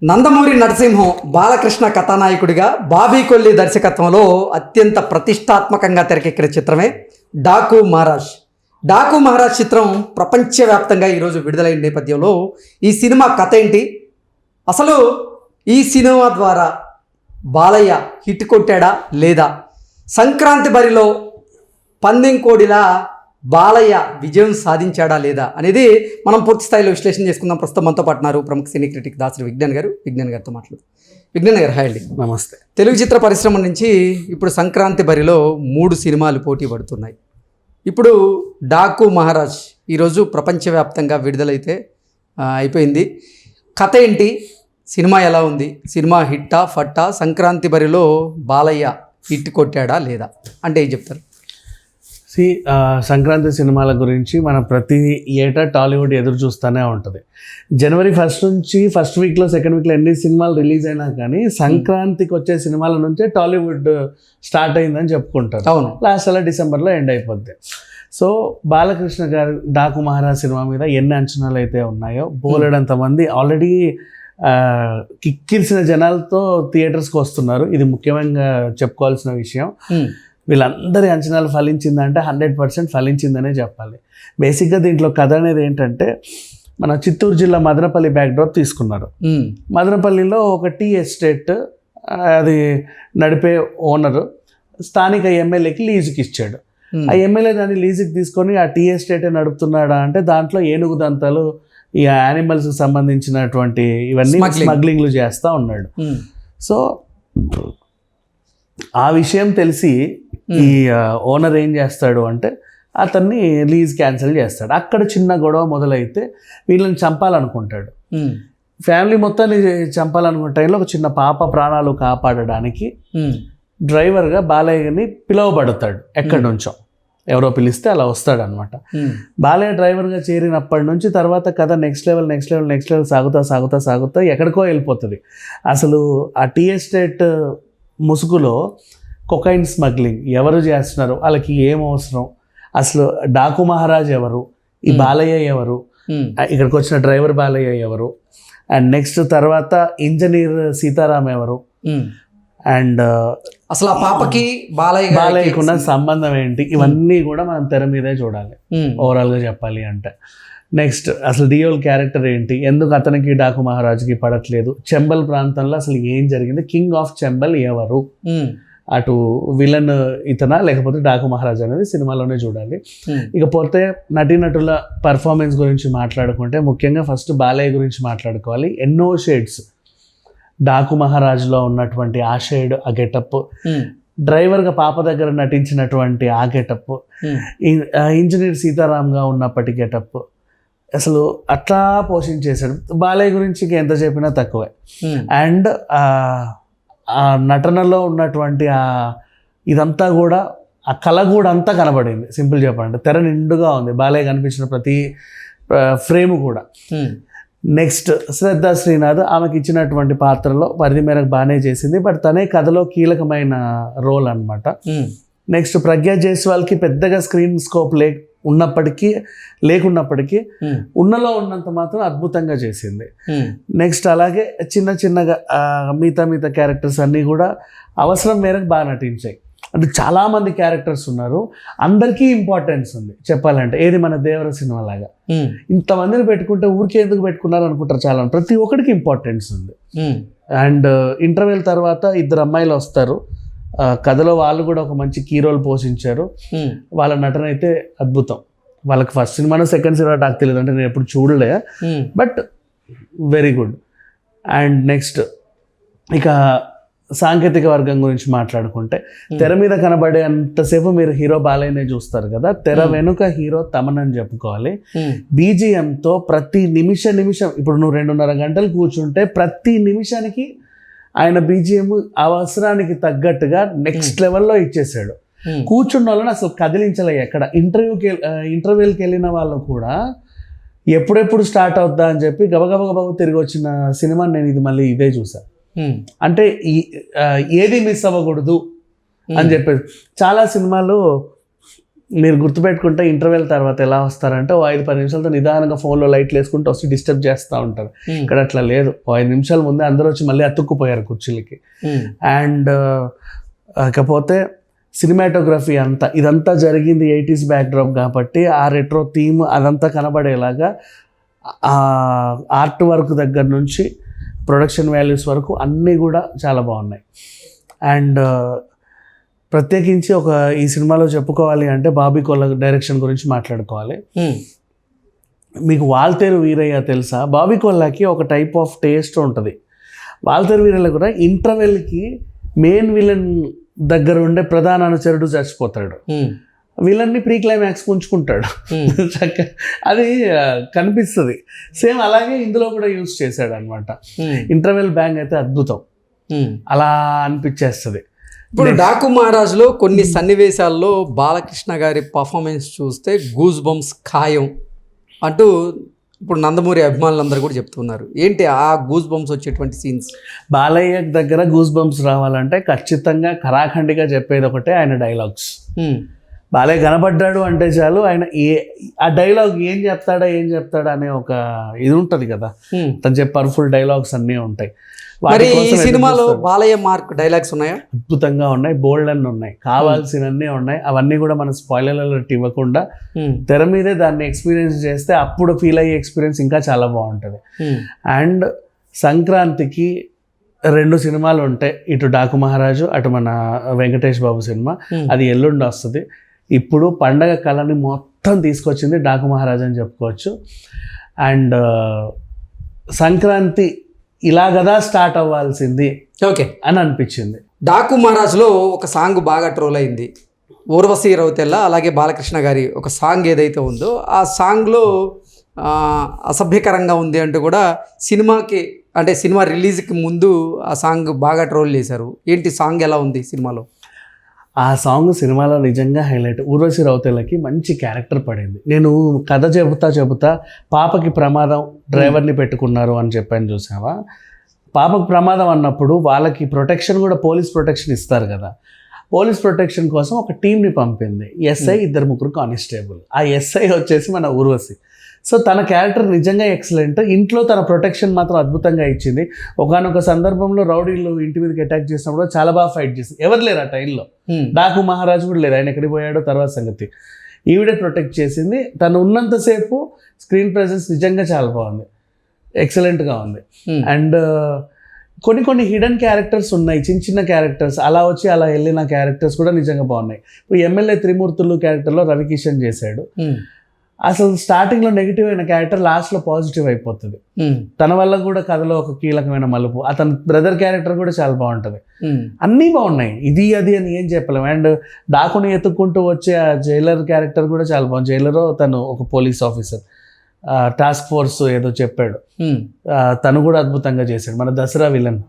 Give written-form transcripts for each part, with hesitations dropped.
నందమూరి నరసింహం బాలకృష్ణ కథానాయకుడిగా బాబీ కొల్లి దర్శకత్వంలో అత్యంత ప్రతిష్టాత్మకంగా తెరకెక్కిన చిత్రమే డాకు మహారాజ్. డాకు మహారాజ్ చిత్రం ప్రపంచవ్యాప్తంగా ఈరోజు విడుదలైన నేపథ్యంలో ఈ సినిమా కథ ఏంటి, అసలు ఈ సినిమా ద్వారా బాలయ్య హిట్ కొట్టాడా లేదా, సంక్రాంతి బరిలో పందెం కోడిలా బాలయ్య విజయం సాధించాడా లేదా అనేది మనం పూర్తి స్థాయిలో విశ్లేషణ చేసుకుందాం. ప్రస్తుతం మనతో పాటున్నారు ప్రముఖ సినీ క్రిటిక్ దాసరి విజ్ఞాన్ గారితో మాట్లాడు. విజ్ఞాన్ గారు, హాయ్ అండి. నమస్తే. తెలుగు చిత్ర పరిశ్రమ నుంచి ఇప్పుడు సంక్రాంతి బరిలో 3 సినిమాలు పోటీ పడుతున్నాయి. ఇప్పుడు డాకు మహారాజ్ ఈరోజు ప్రపంచవ్యాప్తంగా విడుదలైతే అయిపోయింది. కథ ఏంటి, సినిమా ఎలా ఉంది, సినిమా హిట్టా ఫట్టా, సంక్రాంతి బరిలో బాలయ్య హిట్ కొట్టాడా లేదా అంటే ఏం చెప్తారు? సంక్రాంతి సినిమాల గురించి మనం ప్రతి ఏటా టాలీవుడ్ ఎదురు చూస్తూనే ఉంటుంది. జనవరి 1 నుంచి ఫస్ట్ వీక్లో సెకండ్ వీక్లో ఎన్ని సినిమాలు రిలీజ్ అయినా కానీ సంక్రాంతికి వచ్చే సినిమాల నుంచే టాలీవుడ్ స్టార్ట్ అయిందని చెప్పుకుంటారు. అవును, లాస్ట్ అలా డిసెంబర్లో ఎండ్ అయిపోద్ది. సో బాలకృష్ణ గారు డాకు మహారాజ్ సినిమా మీద ఎన్ని అంచనాలు అయితే ఉన్నాయో బోలెడంత మంది ఆల్రెడీ కిక్కిరిసిన జనాలతో థియేటర్స్కి వస్తున్నారు. ఇది ముఖ్యంగా చెప్పుకోవాల్సిన విషయం. వీళ్ళందరి అంచనాలు ఫలించిందంటే 100% ఫలించిందనే చెప్పాలి. బేసిక్గా దీంట్లో కథ అనేది ఏంటంటే, మన చిత్తూరు జిల్లా మదనపల్లి బ్యాక్డ్రాప్ తీసుకున్నారు. మదనపల్లిలో ఒక టీ ఎస్టేట్ అది నడిపే ఓనరు స్థానిక ఎమ్మెల్యేకి లీజుకి ఇచ్చాడు. ఆ ఎమ్మెల్యే దాన్ని లీజుకి తీసుకొని ఆ టీ ఎస్టేటే నడుపుతున్నాడా అంటే దాంట్లో ఏనుగు దంతాలు, ఈ యానిమల్స్కి సంబంధించినటువంటి ఇవన్నీ స్మగ్లింగ్లు చేస్తూ ఉన్నాడు. సో ఆ విషయం తెలిసి ఈ ఓనర్ ఏం చేస్తాడు అంటే అతన్ని లీజ్ క్యాన్సిల్ చేస్తాడు. అక్కడ చిన్న గొడవ మొదలైతే వీళ్ళని చంపాలనుకుంటాడు. ఫ్యామిలీ మొత్తాన్ని చంపాలనుకున్న టైంలో ఒక చిన్న పాప ప్రాణాలు కాపాడడానికి డ్రైవర్గా బాలయ్యని పిలువబడతాడు. ఎక్కడి నుంచో ఎవరో పిలిస్తే అలా వస్తాడు అనమాట. బాలయ్య డ్రైవర్గా చేరినప్పటి నుంచి తర్వాత కథ నెక్స్ట్ లెవెల్ సాగుతా ఎక్కడికో వెళ్ళిపోతుంది. అసలు ఆ టీ ఎస్టేట్ ముసుగులో కొకైన్ స్మగ్లింగ్ ఎవరు చేస్తున్నారు, వాళ్ళకి ఏం అవసరం, అసలు డాకు మహారాజ్ ఎవరు, ఈ బాలయ్య ఎవరు, ఇక్కడికి వచ్చిన డ్రైవర్ బాలయ్య ఎవరు, అండ్ నెక్స్ట్ తర్వాత ఇంజనీర్ సీతారాం ఎవరు, అండ్ అసలు ఆ పాపకి బాలయ్యకున్న సంబంధం ఏంటి, ఇవన్నీ కూడా మనం తెర మీదే చూడాలి ఓవరాల్గా చెప్పాలి అంటే. నెక్స్ట్ అసలు డియోల్ క్యారెక్టర్ ఏంటి, ఎందుకు అతనికి డాకు మహారాజుకి పడట్లేదు, చెంబల్ ప్రాంతంలో అసలు ఏం జరిగింది, కింగ్ ఆఫ్ చెంబల్ ఎవరు, అటు విలన్ ఇతనా లేకపోతే డాకు మహారాజ్ అనేది సినిమాలోనే చూడాలి. ఇకపోతే నటీనటుల పర్ఫార్మెన్స్ గురించి మాట్లాడుకుంటే ముఖ్యంగా ఫస్ట్ బాలయ్య గురించి మాట్లాడుకోవాలి. ఎన్నో షేడ్స్ డాకు మహారాజ్లో ఉన్నటువంటి ఆ షేడ్, ఆ గెటప్, డ్రైవర్గా పాప దగ్గర నటించినటువంటి ఆ గెటప్, ఇంజనీర్ సీతారాంగా ఉన్నప్పటి గెటప్, అసలు అట్లా పోషించేశాడు. బాలయ్య గురించి ఎంత చెప్పినా తక్కువే. అండ్ ఆ నటనలో ఉన్నటువంటి ఇదంతా కూడా ఆ కళ కూడా అంతా కనబడింది. సింపుల్ చెప్పండి, తెర నిండుగా ఉంది బాలయ్య కనిపించిన ప్రతి ఫ్రేమ్ కూడా. నెక్స్ట్ శ్రద్ధ శ్రీనాథ్, ఆమెకి ఇచ్చినటువంటి పాత్రలో పరిధి మేరకు బాగానే చేసింది, బట్ తనే కథలో కీలకమైన రోల్ అనమాట. నెక్స్ట్ ప్రజ్ఞా జైస్వాల్కి పెద్దగా స్క్రీన్ స్కోప్ లేకున్నప్పటికీ ఉన్నలో ఉన్నంత మాత్రం అద్భుతంగా చేసింది. నెక్స్ట్ అలాగే చిన్నగా మిగతా క్యారెక్టర్స్ అన్నీ కూడా అవసరం మేరకు బాగా నటించాయి. అంటే చాలామంది క్యారెక్టర్స్ ఉన్నారు, అందరికీ ఇంపార్టెన్స్ ఉంది చెప్పాలంటే. ఏది మన దేవర సినిమా లాగా ఇంతమందిని పెట్టుకుంటే ఊరికే ఎందుకు పెట్టుకున్నారు అనుకుంటారు చాలా, ప్రతి ఒక్కరికి ఇంపార్టెన్స్ ఉంది. అండ్ ఇంటర్వెల్ తర్వాత 2 అమ్మాయిలు వస్తారు కథలో, వాళ్ళు కూడా ఒక మంచి కీ రోల్ పోషించారు. వాళ్ళ నటన అయితే అద్భుతం. వాళ్ళకి ఫస్ట్ సినిమానో సెకండ్ సినిమా నాకు తెలియదు, అంటే నేను ఎప్పుడు చూడలే, but very good. And next ఇక సాంకేతిక వర్గం గురించి మాట్లాడుకుంటే, తెర మీద కనబడే అంతసేపు మీరు హీరో బాలయ్యనే చూస్తారు కదా, తెర వెనుక హీరో తమన్ అని చెప్పుకోవాలి. బీజిఎంతో ప్రతి నిమిషం ఇప్పుడు నువ్వు 2.5 గంటలు కూర్చుంటే ప్రతి నిమిషానికి ఆయన బీజిఎం అవసరానికి తగ్గట్టుగా నెక్స్ట్ లెవెల్లో ఇచ్చేసాడు. కూర్చున్న వాళ్ళని అసలు కదిలించలే. ఎక్కడ ఇంటర్వ్యూకి వెళ్ళిన వాళ్ళు కూడా ఎప్పుడెప్పుడు స్టార్ట్ అవుద్దా అని చెప్పి గబగబ తిరిగి వచ్చిన సినిమా నేను ఇది మళ్ళీ ఇదే చూసాను. అంటే ఏది మిస్ అవ్వకూడదు అని చెప్పేసి. చాలా సినిమాలు మీరు గుర్తుపెట్టుకుంటే ఇంటర్వెల్ తర్వాత ఎలా వస్తారంటే 5-10 నిమిషాలతో నిదానంగా ఫోన్లో లైట్లు వేసుకుంటూ వస్తే డిస్టర్బ్ చేస్తూ ఉంటారు. ఇక్కడ అట్లా లేదు, 5 నిమిషాల ముందే అందరూ వచ్చి మళ్ళీ అతుక్కుపోయారు కుర్చీలకి. అండ్ కాకపోతే సినిమాటోగ్రఫీ అంతా ఇదంతా జరిగింది 80s బ్యాక్డ్రాప్ కాబట్టి ఆ రెట్రో థీమ్ అదంతా కనబడేలాగా ఆర్ట్ వర్క్ దగ్గర నుంచి ప్రొడక్షన్ వాల్యూస్ వరకు అన్నీ కూడా చాలా బాగున్నాయి. అండ్ ప్రత్యేకించి ఈ సినిమాలో చెప్పుకోవాలి అంటే బాబీ కొల్ల డైరెక్షన్ గురించి మాట్లాడుకోవాలి. మీకు వాల్తేరు వీరయ్య తెలుసా? బాబీ కొల్లాకి ఒక టైప్ ఆఫ్ టేస్ట్ ఉంటుంది. వాల్తేరు వీరయ్య కూడా ఇంటర్వెల్కి మెయిన్ విలన్ దగ్గర ఉండే ప్రధాన అనుచరుడు చచ్చిపోతాడు, విలన్ని ప్రీ క్లైమాక్స్ ఉంచుకుంటాడు. అది కనిపిస్తుంది. సేమ్ అలాగే ఇందులో కూడా యూజ్ చేశాడు అనమాట. ఇంటర్వెల్ బ్యాంగ్ అయితే అద్భుతం, అలా అనిపించేస్తుంది. ఇప్పుడు డాకు మహారాజ్లో కొన్ని సన్నివేశాల్లో బాలకృష్ణ గారి పర్ఫార్మెన్స్ చూస్తే గూస్ బంప్స్ ఖాయం అంటూ ఇప్పుడు నందమూరి అభిమానులందరూ కూడా చెప్తున్నారు. ఏంటి ఆ గూస్ బంప్స్ వచ్చేటువంటి సీన్స్? బాలయ్య దగ్గర గూస్ బంప్స్ రావాలంటే ఖచ్చితంగా కరాఖండిగా చెప్పేది ఒకటే ఆయన డైలాగ్స్. బాలయ్య కనబడ్డాడు అంటే చాలు, ఆయన ఆ డైలాగ్ ఏం చెప్తాడా అనే ఒక ఇది ఉంటుంది కదా, తను చెప్పే పవర్ఫుల్ డైలాగ్స్ అన్నీ ఉంటాయి. మరి ఈ సినిమాలో బాలయ్య మార్క్ డైలాగ్స్ ఉన్నాయా? అద్భుతంగా ఉన్నాయి, బోల్డ్ అన్నీ ఉన్నాయి, కావాల్సినన్నీ ఉన్నాయి. అవన్నీ కూడా మన స్పాయిలర్ అలర్ట్ ఇవ్వకుండా తెర మీదే దాన్ని ఎక్స్పీరియన్స్ చేస్తే అప్పుడు ఫీల్ అయ్యే ఎక్స్పీరియన్స్ ఇంకా చాలా బాగుంటుంది. అండ్ సంక్రాంతికి 2 సినిమాలు ఉంటాయి, ఇటు డాకు మహారాజు అటు మన వెంకటేష్ బాబు సినిమా. అది ఎల్లుండి వస్తుంది. ఇప్పుడు పండగ కళని మొత్తం తీసుకొచ్చింది డాకు మహారాజు అని చెప్పుకోవచ్చు. అండ్ సంక్రాంతి ఇలా కదా స్టార్ట్ అవ్వాల్సింది అని అనిపించింది. డాకు మహారాజ్లో ఒక సాంగ్ బాగా ట్రోల్ అయింది, ఊర్వశి రౌతెల్ల అలాగే బాలకృష్ణ గారి ఒక సాంగ్ ఏదైతే ఉందో ఆ సాంగ్లో అసభ్యకరంగా ఉంది అంటూ కూడా సినిమా రిలీజ్కి ముందు ఆ సాంగ్ బాగా ట్రోల్ చేశారు. ఏంటి సాంగ్ ఎలా ఉంది సినిమాలో? ఆ సాంగ్ సినిమాలో నిజంగా హైలైట్. ఊర్వశి రౌతెల్లకి మంచి క్యారెక్టర్ పడింది. నేను కథ చెబుతా పాపకి ప్రమాదం, డ్రైవర్ని పెట్టుకున్నారు అని చెప్పాను చూసావా. పాపకి ప్రమాదం అన్నప్పుడు వాళ్ళకి ప్రొటెక్షన్ కూడా పోలీస్ ప్రొటెక్షన్ ఇస్తారు కదా. పోలీస్ ప్రొటెక్షన్ కోసం ఒక టీంని పంపింది, ఎస్ఐ 2-3 కానిస్టేబుల్. ఆ ఎస్ఐ వచ్చేసి మన ఊర్వశి. సో తన క్యారెక్టర్ నిజంగా ఎక్సలెంట్. ఇంట్లో తన ప్రొటెక్షన్ మాత్రం అద్భుతంగా ఇచ్చింది. ఒకానొక సందర్భంలో రౌడీలు ఇంటి మీదకి అటాక్ చేసినప్పుడు చాలా బాగా ఫైట్ చేసింది. ఎవరు లేరు ఆ టైంలో, డాకు మహారాజు కూడా లేరు, ఆయన ఎక్కడికి పోయాడో తర్వాత సంగతి. ఈవిడే ప్రొటెక్ట్ చేసింది. తను ఉన్నంతసేపు స్క్రీన్ ప్రెజెన్స్ నిజంగా చాలా బాగుంది, ఎక్సలెంట్గా ఉంది. అండ్ కొన్ని హిడెన్ క్యారెక్టర్స్ ఉన్నాయి, చిన్న క్యారెక్టర్స్ అలా వచ్చి అలా వెళ్ళిన క్యారెక్టర్స్ కూడా నిజంగా బాగున్నాయి. ఇప్పుడు ఎమ్మెల్యే త్రిమూర్తులు క్యారెక్టర్లో రవికిషన్ చేశాడు. అసలు స్టార్టింగ్లో నెగిటివ్ అయిన క్యారెక్టర్ లాస్ట్లో పాజిటివ్ అయిపోతుంది. తన వల్ల కూడా కథలో ఒక కీలకమైన మలుపు. అతని బ్రదర్ క్యారెక్టర్ కూడా చాలా బాగుంటుంది. అన్నీ బాగున్నాయి, ఇది అది అని ఏం చెప్పలేము. అండ్ డాకుని ఎత్తుక్కుంటూ వచ్చే ఆ జైలర్ క్యారెక్టర్ కూడా చాలా బాగుంది. జైలర్ తను ఒక పోలీస్ ఆఫీసర్, టాస్క్ ఫోర్స్ ఏదో చెప్పాడు, తను కూడా అద్భుతంగా చేశాడు. మన దసరా విలన్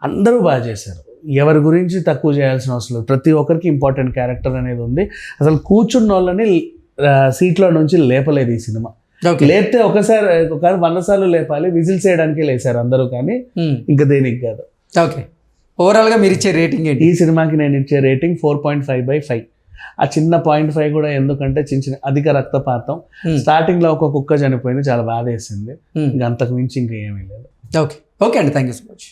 అందరూ బాగా చేశారు. ఎవరి గురించి తక్కువ చేయాల్సిన అవసరం లేదు, ప్రతి ఒక్కరికి ఇంపార్టెంట్ క్యారెక్టర్ అనేది ఉంది. అసలు కూర్చున్న వాళ్ళని సీట్లో నుంచి లేపలేదు ఈ సినిమా. లేపితే ఒకసారి 100 సార్లు లేపాలి, విజిల్స్ చేయడానికి లేచారు అందరూ, కానీ ఇంకా దేనికి కాదు. ఓకే, ఓవరాల్గా మీరు ఇచ్చే రేటింగ్ ఏంటి? ఈ సినిమాకి నేను ఇచ్చే రేటింగ్ 4.5/5. ఆ చిన్న 0.5 కూడా ఎందుకంటే చిన్న అధిక రక్తపాతం, స్టార్టింగ్లో ఒక కుక్క చనిపోయింది, చాలా బాధ వేసింది. ఇంకా అంతకు మించి ఇంకా ఏమీ లేదు. ఓకే అండి, థ్యాంక్ యూ సో మచ్.